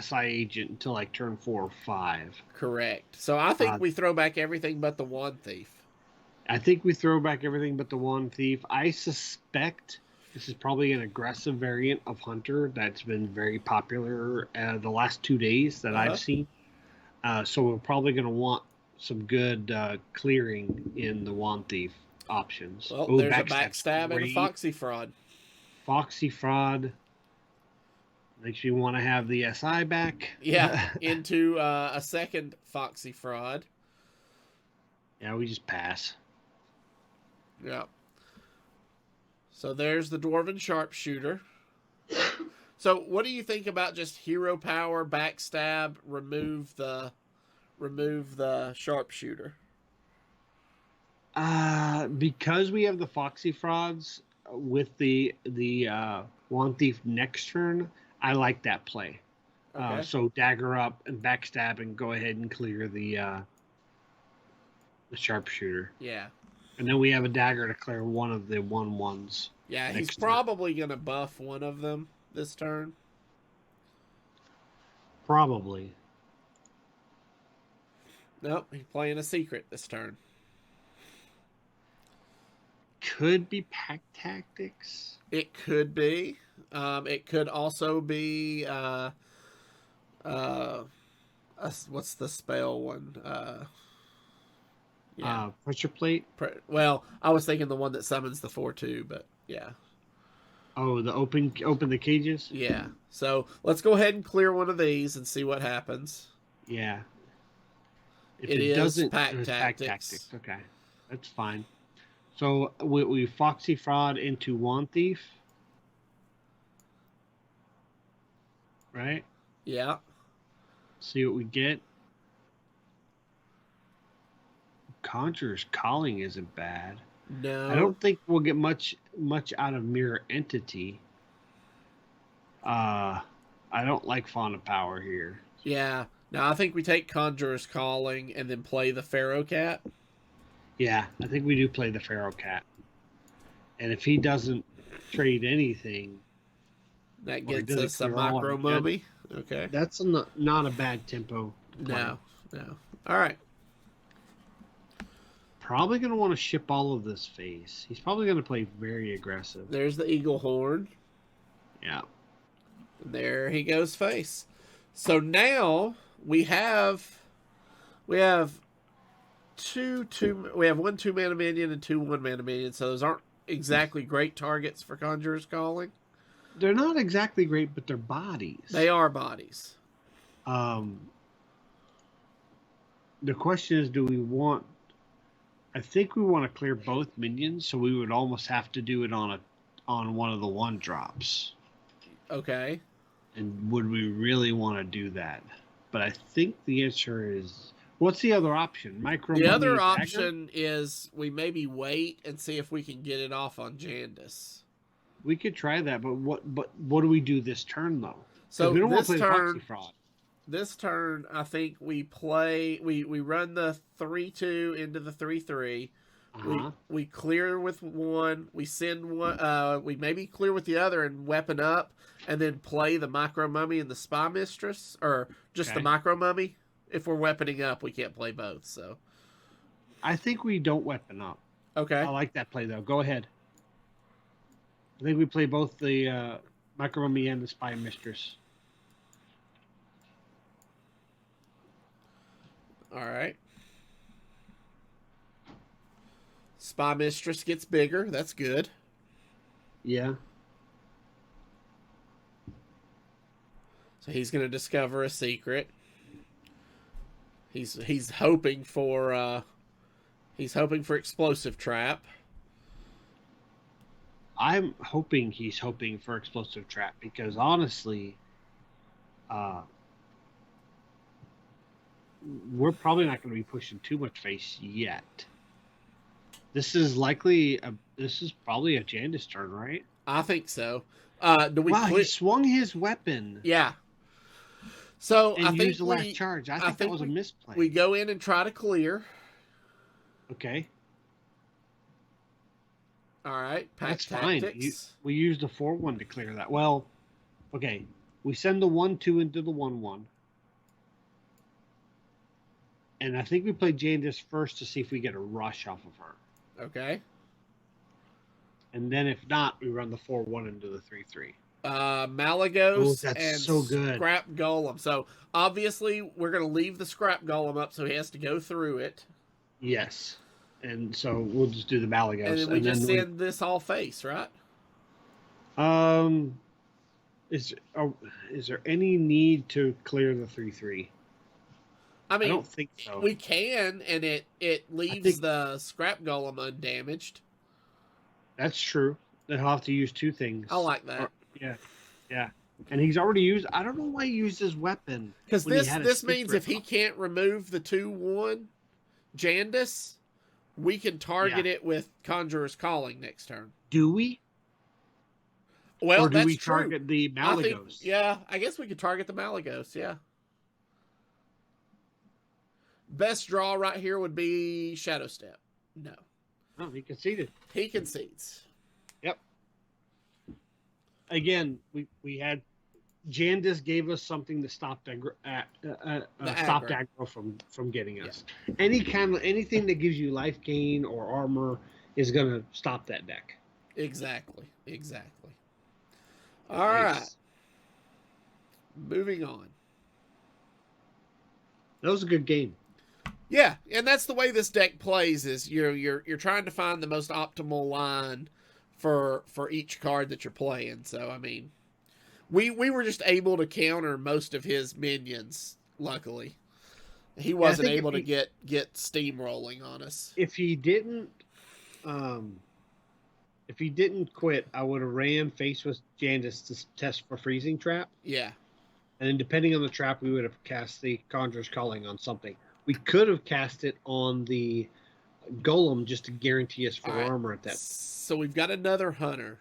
SI agent until like turn 4 or 5. correct. So I think Uh, we throw back everything but the Wand Thief. I think we throw back everything but the one thief. I suspect this is probably an aggressive variant of Hunter that's been very popular the last 2 days that Uh huh. I've seen. So we're probably going to want some good clearing in the Wand Thief options. Well, Oh, there's a Backstab's backstab and a great. foxy fraud. Foxy Fraud makes me want to have the SI back. Yeah, into a second foxy fraud. Yeah, we just pass. Yeah. So there's the dwarven sharpshooter. So what do you think about just hero power, backstab, remove the sharpshooter? Because we have the Foxy Frauds with the Wand Thief next turn, I like that play. Okay. So dagger up and backstab and go ahead and clear the sharpshooter, Yeah. and then we have a dagger to clear one of the 1/1s. Yeah, he's Next turn. probably gonna buff one of them this turn. Probably. Nope, he's playing a secret this turn. Could be Pack Tactics. It could be. It could also be uh, what's the spell one? Yeah. Pressure Plate. Well, I was thinking the one that summons the 4/2, but yeah. Oh, the open the cages. Yeah. So let's go ahead and clear one of these and see what happens. Yeah. If It is doesn't, Pack it's Pack Tactics. Tactics. Okay, that's fine. So we Foxy Fraud into Wand Thief, right? Yeah. See what we get. Conjurer's Calling isn't bad. No. I don't think we'll get much out of Mirror Entity. I don't like Fauna Power here. Yeah. Now I think we take Conjurer's Calling and then play the Pharaoh Cat. Yeah, I think we do play the Pharaoh Cat. And if he doesn't trade anything, That gets us a Micro Mummy. Okay. That's not a bad tempo to play. No. All right. Probably going to want to ship all of this face. He's probably going to play very aggressive. There's the Eagle Horn. Yeah. There he goes face. So now we have we have one 2-mana minion and 2 1-mana minions. So those aren't exactly great targets for Conjurer's Calling. They're not exactly great, but they're bodies. They are bodies. The question is, do we want... I think we want to clear both minions, so we would almost have to do it on one of the 1-drops. Okay. And would we really want to do that? But I think the answer is... What's the other option? The other option is we maybe wait and see if we can get it off on Jandis. We could try that, but what do we do this turn, though? So we don't this want to play turn, Proxy Fraud. This turn, I think we run the 3/2 into the 3/3. We clear with one. We send one. We maybe clear with the other and weapon up, and then play the Micro Mummy and the Spy Mistress, or just the Micro Mummy. If we're weaponing up, we can't play both. So, I think we don't weapon up. Okay. I like that play, though. Go ahead. I think we play both the Micro Mummy and the Spy Mistress. All right. Spy Mistress gets bigger. That's good. Yeah. So he's going to discover a secret. He's hoping for Explosive Trap. I'm hoping he's hoping for Explosive Trap because honestly, we're probably not going to be pushing too much face yet. This is probably a Jandis turn, right? I think so. He swung his weapon. Yeah. So I think the last charge. I think that was a misplay. We go in and try to clear. Okay. All right. That's fine. We used the 4/1 to clear that. Well, okay. We send the 1/2 into the 1/1. And I think we play Jandis first to see if we get a rush off of her. Okay. And then if not, we run the 4/1 into the 3/3. Malagos and so good. Scrap Golem. So obviously we're going to leave the Scrap Golem up so he has to go through it. Yes. And so we'll just do the Malagos. And then we just send this all face, right? Is there any need to clear the 3/3? I mean, I don't think so. We can, and it leaves the Scrap Golem undamaged. That's true. Then he'll have to use 2 things. I like that. Yeah. And he's already used... I don't know why he used his weapon. Because this means if he can't remove the 2/1 Jandis, we can target it with Conjurer's Calling next turn. Do we? Well, or do that's we true. target the Malagos? I guess we could target the Malagos, yeah. Best draw right here would be Shadow Step. No. Oh, he conceded. He concedes. Yep. Again, we had... Jandis gave us something to stop aggro from getting us. Yeah. Anything that gives you life gain or armor is going to stop that deck. Exactly. All right. Moving on. That was a good game. Yeah, and that's the way this deck plays. Is you're trying to find the most optimal line for each card that you're playing. So I mean, we were just able to counter most of his minions. Luckily, he wasn't able to get steamrolling on us. If he didn't quit, I would have ran face with Jandis to test for Freezing Trap. Yeah, and then depending on the trap, we would have cast the Conjurer's Calling on something. We could have cast it on the Golem just to guarantee us 4 All right. armor at that. So we've got another hunter.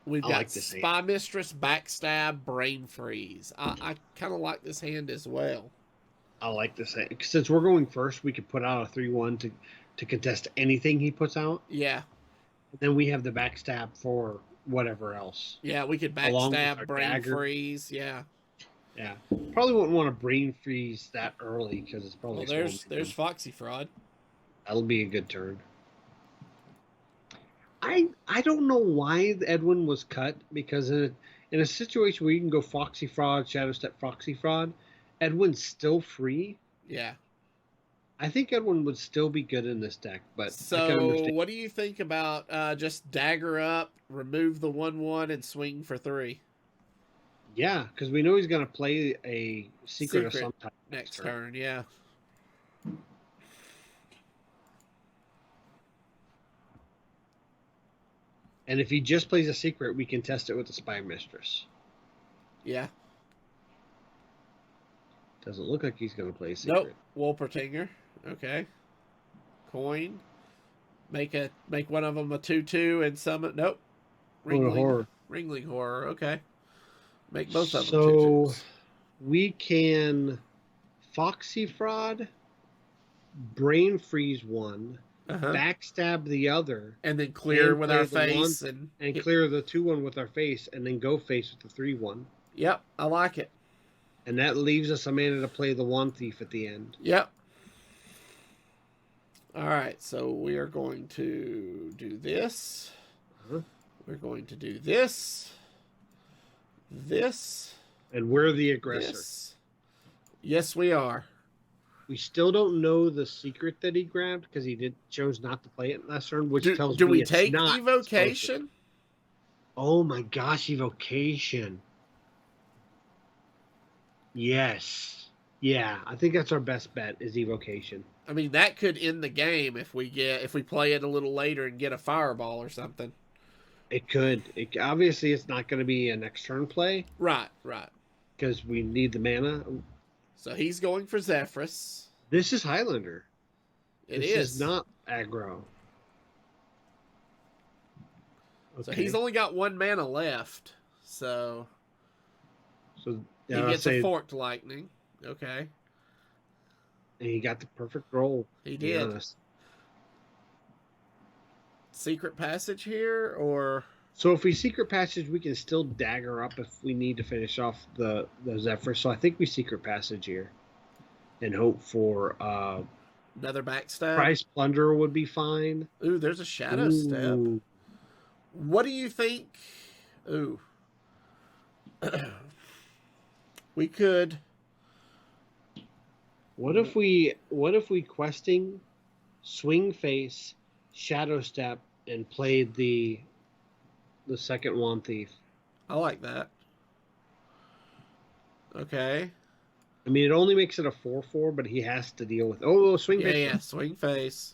We've I got like this hand. Spy Mistress, Backstab, Brain Freeze. I kind of like this hand as well. I like this hand. Since we're going first, we could put out a 3/1 to contest anything he puts out. Yeah. Then we have the backstab for whatever else. Yeah, we could Along with our Backstab, Brain dagger. Freeze. Yeah. Yeah. Probably wouldn't want to brain freeze that early because it's probably Well, there's Foxy Fraud. That'll be a good turn. I don't know why Edwin was cut, because in a situation where you can go Foxy Fraud, Shadow Step, Foxy Fraud, Edwin's still free. Yeah. I think Edwin would still be good in this deck, but I can So understand. what do you think about just dagger up, remove the 1/1, and swing for 3 Yeah, because we know he's going to play a secret of some type next turn? Yeah. And if he just plays a secret, we can test it with the Spy Mistress. Yeah. Doesn't look like he's going to play a secret. Nope. Wolpertinger. Okay. Coin. Make one of them a 2/2 and summon. Nope. Ringling Horror. Okay. Make both of them 2/2s. So we can Foxy Fraud, Brain Freeze one, backstab the other, and then clear with our face and clear the 2/1 with our face, and then go face with the 3/1. Yep, I like it. And that leaves us a mana to play the Wand Thief at the end. Yep. All right, so we are going to do this. We're going to do this. This. And we're the aggressor. This. Yes, we are. We still don't know the secret that he grabbed because he chose not to play it last turn, which tells me do we it's take not Evocation? Oh my gosh, Evocation. Yes. Yeah, I think that's our best bet is Evocation. I mean, that could end the game if we play it a little later and get a Fireball or something. It could. Obviously, it's not going to be a next turn play. Right. Because we need the mana. So he's going for Zephrys. This is Highlander. This is not aggro. Okay. So he's only got 1 mana left. So yeah, he gets a Forked Lightning. Okay. And he got the perfect roll. He did. Secret Passage here, or... So if we Secret Passage, we can still dagger up if we need to finish off the Zephyr. So I think we Secret Passage here. And hope for... another backstab? Price Plunderer would be fine. Ooh, there's a Shadow Step. What do you think? Ooh. We could... What if we questing, swing face, Shadow Step, and played the second Wand Thief? I like that. Okay. I mean, it only makes it a 4/4, but he has to deal with swing face. Yeah, swing face.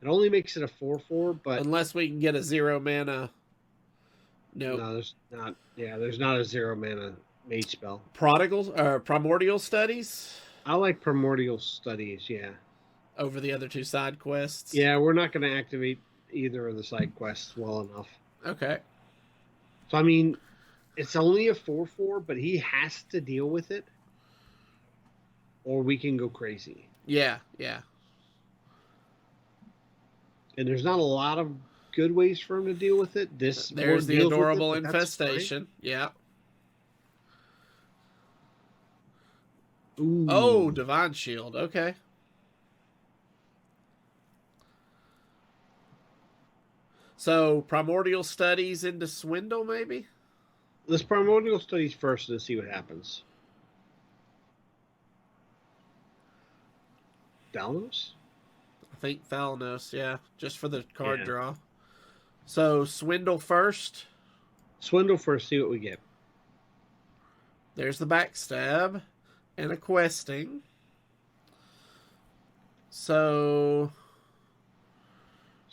It only makes it a 4/4, but unless we can get a 0 mana. No, there's not. Yeah, there's not a 0 mana mage spell. Primordial Studies. I like Primordial Studies. Yeah. Over the other 2 side quests. Yeah, we're not going to activate either of the side quests well enough. Okay. So I mean, it's only a 4/4, but he has to deal with it, or we can go crazy. Yeah. And there's not a lot of good ways for him to deal with it. There's the Adorable Infestation. Yeah. Ooh. Oh, Divine Shield. Okay. So, Primordial Studies into Swindle, maybe? Let's Primordial Studies first and see what happens. Dalnos? I think Thalnos, yeah. Just for the card draw. So, Swindle first. Swindle first, see what we get. There's the backstab. And a questing. So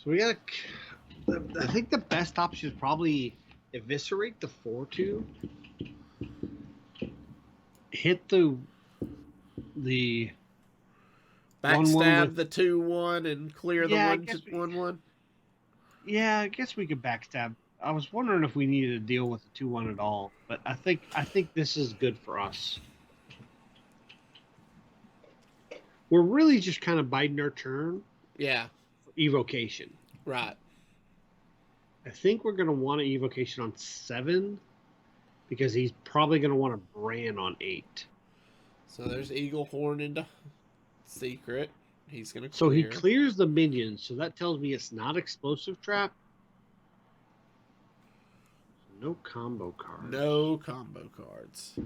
we got... I think the best option is probably Eviscerate the 4/2. Hit the the 1/1 Backstab with. the 2/1 and clear the Yeah, I 1 guess we. 1/1. Yeah, I guess we could backstab. I was wondering if we needed to deal with the 2/1 at all, but I think this is good for us. We're really just kind of biding our turn Yeah, for evocation. right. I think we're going to want an evocation on 7 because he's probably going to want a Bran on 8. So there's Eagle Horn into Secret. He's going to So he clear. clears the minions, so that tells me it's not explosive trap. No combo cards. No combo cards.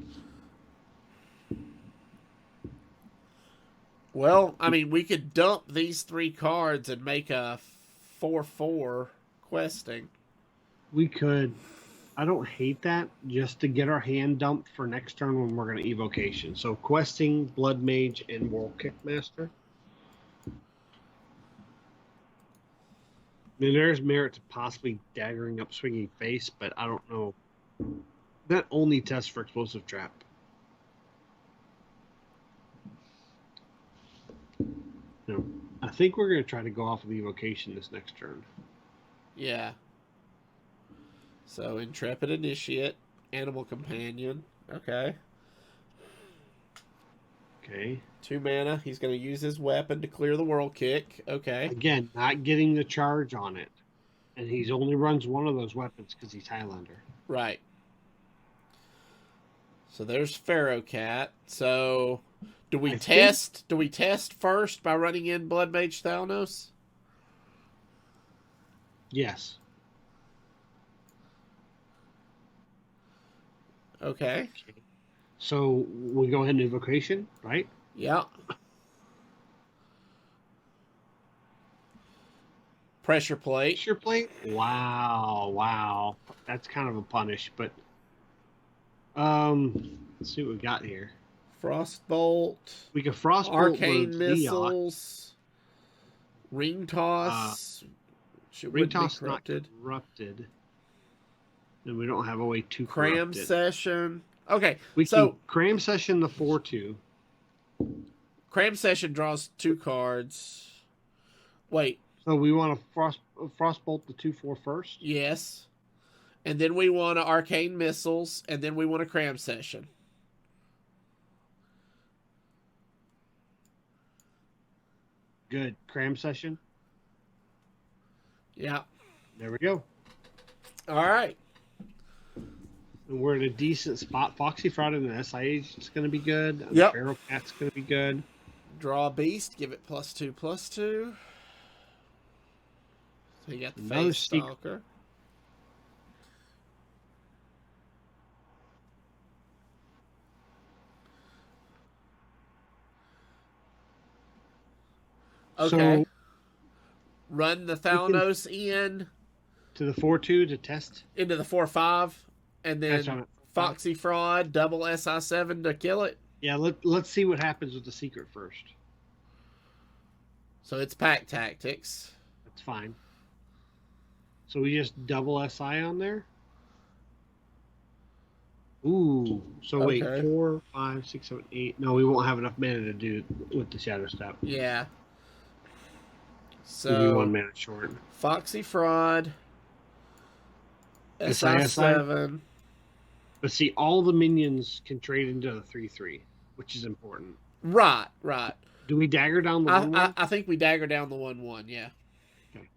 Well, I mean, we could dump these 3 cards and make a 4/4 questing. We could. I don't hate that, just to get our hand dumped for next turn when we're going to evocation. So questing, Blood Mage, and Whirlkick Master. I mean, there's merit to possibly daggering up Swinging Face, but I don't know. That only tests for explosive trap. No, I think we're going to try to go off of evocation this next turn. Yeah. So Intrepid Initiate, Animal Companion. Okay. Okay. 2 mana. He's going to use his weapon to clear the Whirlkick. Okay. Again, not getting the charge on it. And he's only runs one of those weapons because he's Highlander. Right. So there's Pharaoh Cat. So do we test? Do we test first by running in Blood Mage Thalnos? Yes. Okay. So we go ahead and evocation, right? Yeah. Pressure plate. Pressure plate? Wow. That's kind of a punish, but let's see what we got here. Frostbolt. We can frostbolt Arcane Missiles. Ring Toss. Ring Toss not corrupted. And we don't have a way to Cram Session. Okay, we can Cram Session the 4/2. Cram Session draws 2 cards. Wait. So we want to frostbolt the 2/4 first? Yes. And then we want to Arcane Missiles, and then we want a Cram Session. Good. Cram Session? Yeah. There we go. All right. And we're in a decent spot. Foxy Fraud and the SIH is going to be good. Yep. Feral Cat's going to be good. Draw a beast. Give it +2/+2. So you got the Another Face Stalker. Okay. So, run the Thalnos in to the 4/2 to test into the 4/5, and then Foxy Fraud double SI7 to kill it. Yeah, let's see what happens with the secret first. So it's Pack Tactics. That's fine. So we just double SI on there. Ooh, so wait, 4, 5, 6, 7, 8. No, we won't have enough mana to do with the Shadow Step. Yeah. So we'll be 1 mana short. Foxy Fraud, SI7. But see, all the minions can trade into the 3/3, which is important. Right. Do we dagger down the 1/1? I think we dagger down the 1/1, yeah. Okay.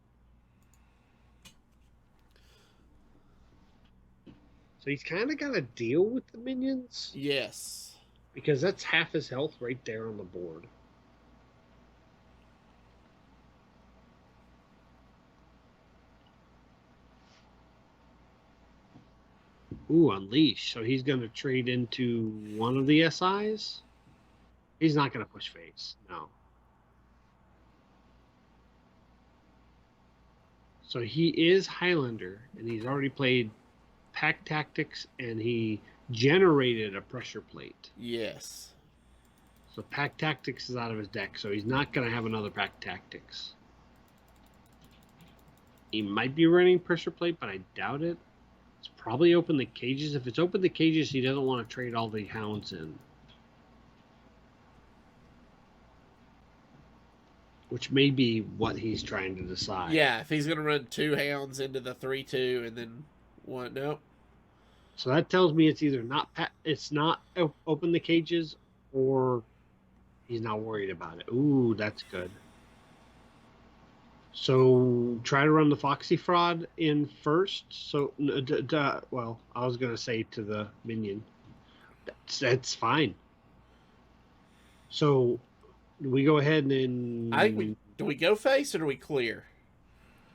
So he's kind of got to deal with the minions? Yes. Because that's half his health right there on the board. Ooh, Unleash. So he's going to trade into one of the SIs? He's not going to push face. No. So he is Highlander, and he's already played Pack Tactics, and he generated a pressure plate. Yes. So Pack Tactics is out of his deck, so he's not going to have another Pack Tactics. He might be running pressure plate, but I doubt it. It's probably Open the Cages. If it's Open the Cages, he doesn't want to trade all the hounds in. which may be what he's trying to decide. Yeah, if he's going to run 2 hounds into the 3-2 and then one, nope. So that tells me it's either not open the cages, or he's not worried about it. Ooh, that's good. So try to run the Foxy Fraud in first. So, well, I was gonna say to the minion. That's fine. So we go ahead I think and do we go face or do we clear?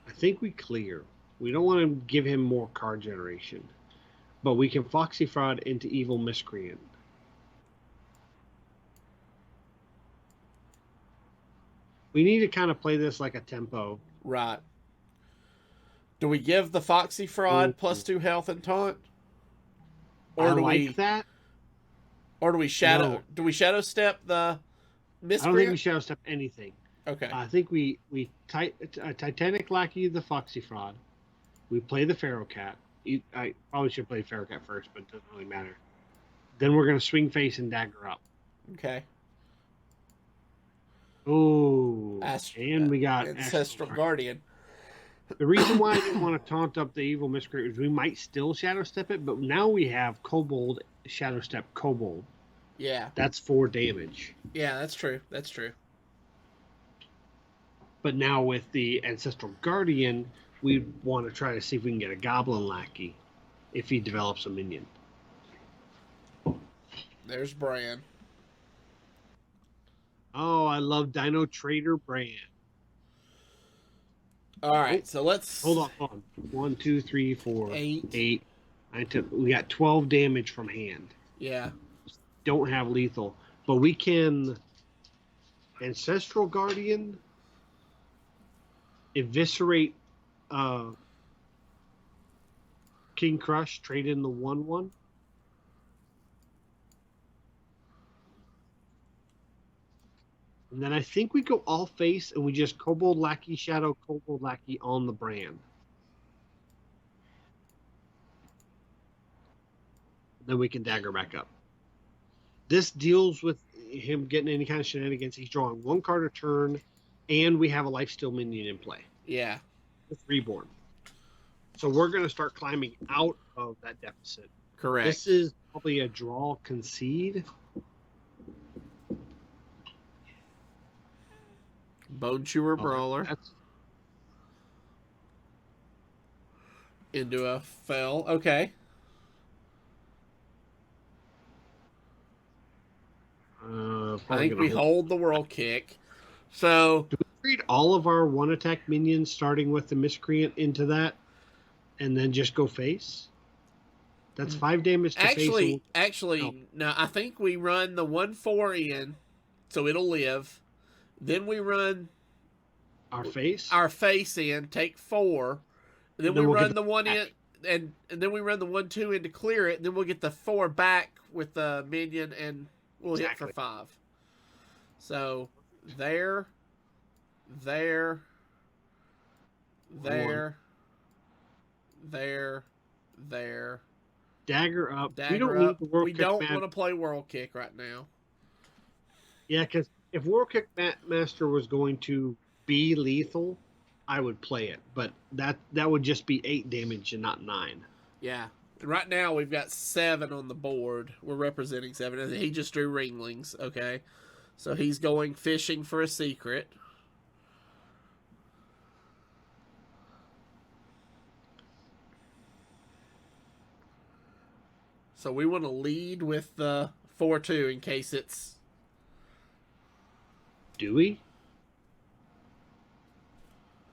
I think we clear. We don't want to give him more card generation, but we can Foxy Fraud into Evil Miscreant. We need to kind of play this like a tempo. Right. Do we give the Foxy Fraud Ooh, +2 health and taunt? I Or do like we that. or No, do we shadow step the I don't think we miscreant? shadow step anything. Okay. I think we Titanic Lackey the Foxy Fraud. We play the Pharaoh Cat. I probably should play Pharaoh Cat first, but it doesn't really matter. Then we're gonna swing face and dagger up. Okay. Oh, and we got Ancestral Guardian. The reason why I didn't want to taunt up the Evil Miscreant is we might still Shadow Step it, but now we have Kobold Shadow Step Kobold. Yeah. That's 4 damage. Yeah, that's true. That's true. But now with the Ancestral Guardian, we want to try to see if we can get a Goblin Lackey if he develops a minion. There's Bran. Oh, I love Dino Trader Bran. All right, so let's hold on. 1, 2, 3, 4, 8. 8. We got 12 damage from hand. Yeah. Don't have lethal, but we can Ancestral Guardian, eviscerate King Crush, trade in the 1/1. And then I think we go all face and we just Kobold Lackey Shadow Kobold Lackey on the brand. Then we can dagger back up. This deals with him getting any kind of shenanigans. He's drawing 1 card a turn, and we have a lifesteal minion in play. Yeah. With Reborn. So we're going to start climbing out of that deficit. Correct. This is probably a draw concede. Bone Chewer Brawler. Into a fell. Okay. I think we hold the Whirlkick. So do we treat all of our 1 attack minions starting with the Miscreant into that and then just go face? That's 5 damage to face. Actually, no, I think we run the 1/4 in, so it'll live. Then we run our face in, take 4. Then we run the 1 in, and then we run the 1/2 in to clear it. And then we'll get the 4 back with the minion, and we'll hit for 5. So there. Dagger up. We don't want to play Whirlkick right now. Yeah, because if Whirlkick Master was going to be lethal, I would play it. But that would just be 8 damage and not 9. Yeah. And right now we've got 7 on the board. We're representing 7. And he just drew Ringlings, okay? So he's going fishing for a secret. So we want to lead with the 4/2 in case it's... Do we?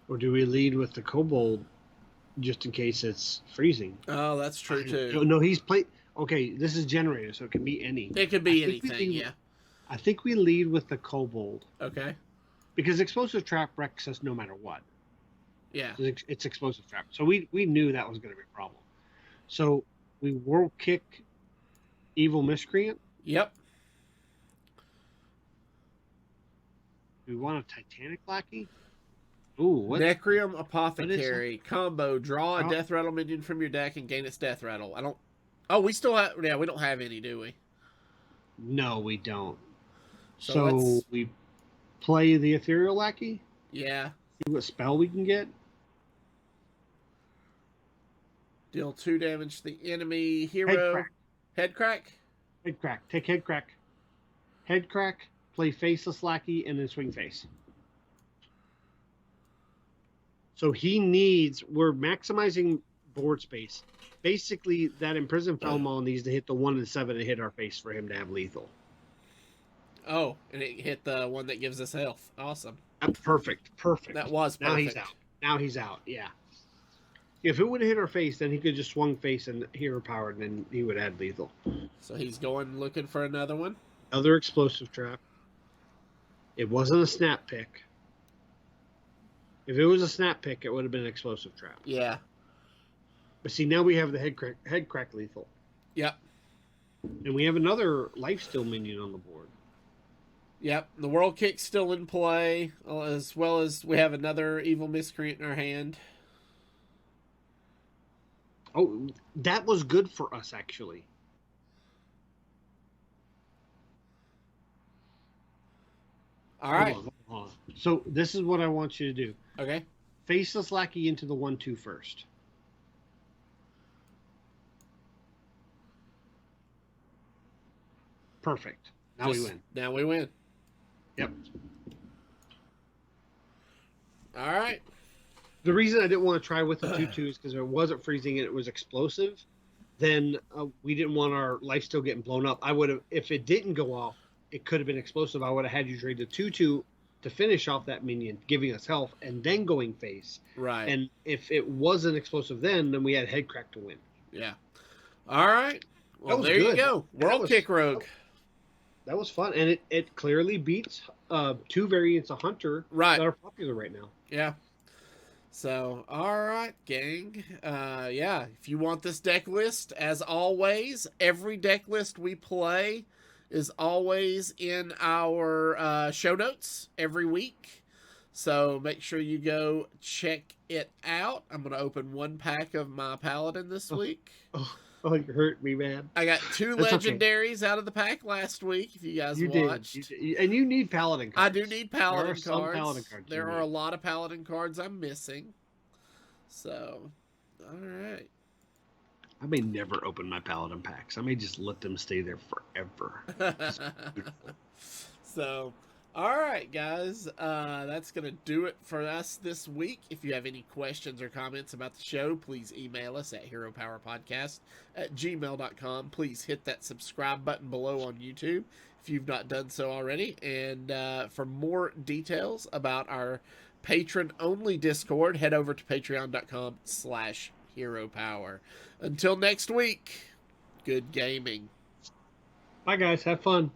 Or do we lead with the Kobold just in case it's freezing? Oh, that's true too. No, he's played... Okay, this is generator, so it can be any. It could be anything, yeah. I think we lead with the Kobold. Okay. Because Explosive Trap wrecks us no matter what. Yeah. It's Explosive Trap. So we knew that was going to be a problem. So we Whirlkick Evil Miscreant. Yep. We want a Titanic Lackey. Ooh, what? Necrium Apothecary combo. Draw a Death Rattle minion from your deck and gain its Death Rattle. I don't. Oh, we still have. Yeah, we don't have any, do we? No, we don't. So we play the Ethereal Lackey. Yeah. See what spell we can get. Deal 2 damage to the enemy Head hero. crack. Head crack? Head crack. Take head crack. Head crack. Play Faceless Lackey and then swing face. So he needs. We're maximizing board space. Basically, that Imprisoned Felmall needs to hit the 1 and 7 and hit our face for him to have lethal. Oh, and it hit the one that gives us health. Awesome. Perfect. That was perfect. Now he's out. Yeah. If it would have hit our face, then he could just swung face and hero power, and then he would have had lethal. So he's going looking for another one. Other explosive trap. It wasn't a snap pick. If it was a snap pick, it would have been an explosive trap. Yeah. But see, now we have the head crack lethal. Yep. And we have another lifesteal minion on the board. Yep. The Whirlkick's still in play, as well as we have another evil miscreant in our hand. Oh, that was good for us, actually. All right. Hold on. So this is what I want you to do. Okay. Faceless Lackey into the 1/2 first. Perfect. Now we win. Now we win. Yep. All right. The reason I didn't want to try with the 2/2 is because it wasn't freezing and it was explosive. Then we didn't want our life still getting blown up. I would have, if it didn't go off, it could have been explosive. I would have had you trade the 2/2 to finish off that minion, giving us health, and then going face. Right. And if it wasn't explosive then we had head crack to win. Yeah. All right. Well, there good. you go. Whirlkick Rogue. That was fun, and it clearly beats 2 variants of Hunter that are popular right now. Yeah. So, all right, gang. Yeah, if you want this deck list, as always, every deck list we play is always in our show notes every week. So make sure you go check it out. I'm going to open 1 pack of my Paladin this week. Oh, you hurt me, man. I got 2 legendaries out of the pack last week, if you guys watched. And you need Paladin cards. I do need Paladin cards. There are some Paladin cards. There are a lot of Paladin cards I'm missing. So, all right. I may never open my Paladin packs. I may just let them stay there forever. So, all right, guys. That's going to do it for us this week. If you have any questions or comments about the show, please email us at heropowerpodcast@gmail.com. Please hit that subscribe button below on YouTube if you've not done so already. And for more details about our patron-only Discord, head over to patreon.com/heropower. Until next week, good gaming. Bye, guys. Have fun.